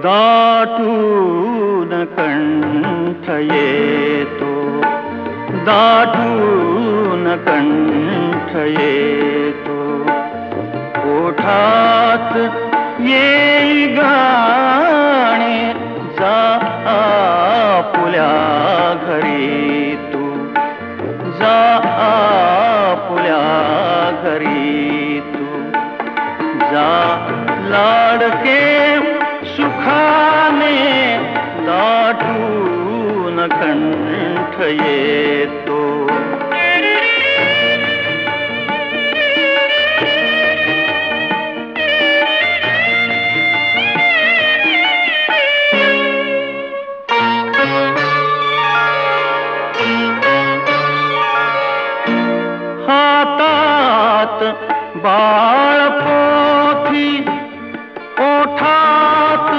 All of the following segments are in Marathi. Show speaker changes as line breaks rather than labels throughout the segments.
दाटून कंठ येतो, दाटून कंठ येतो, ओठात येई गाणे, जा आपुल्या घरी तू, जा आपुल्या घरी तू, जा लाडके सुखाने, दाटून कंठ येतो. हातात बाळपोथी, ओठात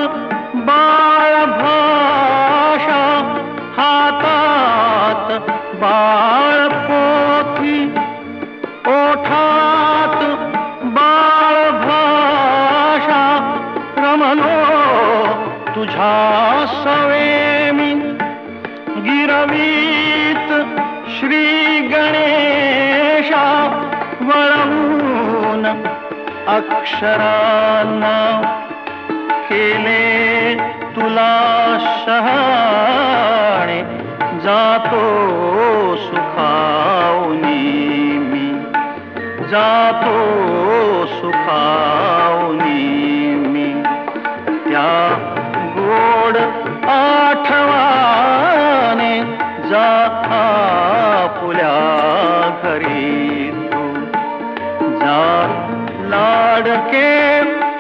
बाळभाषा, हातात बाळपोथी, ओठात बाळभाषा, रमलो तुझ्या सवेमी, गिरवीत श्री गणेशा, वळवून अक्षरांना केले तुला शहाणे, जातो सुखावनी मी, जातो सुखावनी मी, त्या गोड आठवाने, जा आपुल्या घरी तू, जा लाडके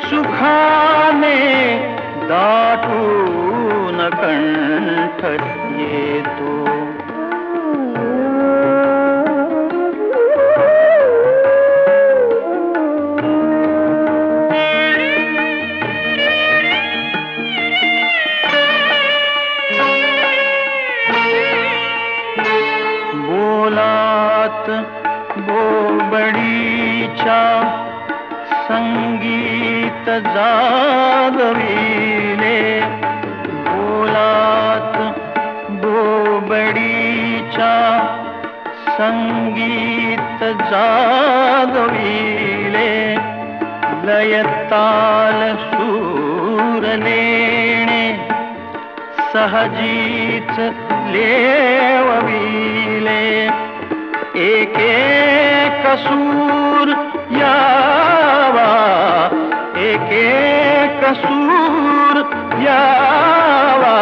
सुखाने, दाटून कंठ येतो. बोलात बोबडीच्या संगीत जागविले, बोलात बोबडीच्या संगीत जागविले, लयताल सूर लेणे, सहजीच लेवविले, एक एक सूर यावा, एक एक सूर यावा,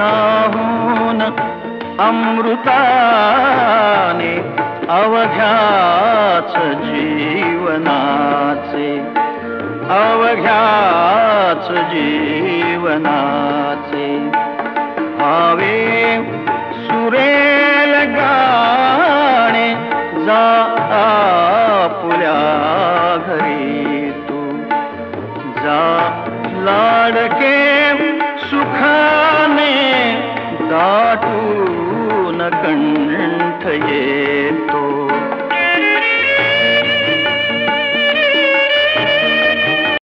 नाहून अमृताने अवघ्याच जीवनाचे, अवघ्याच जीवनाचे, भावे सुरेल गाणे, जा आपुल्या घरी तू, जा लाडके सुखाने,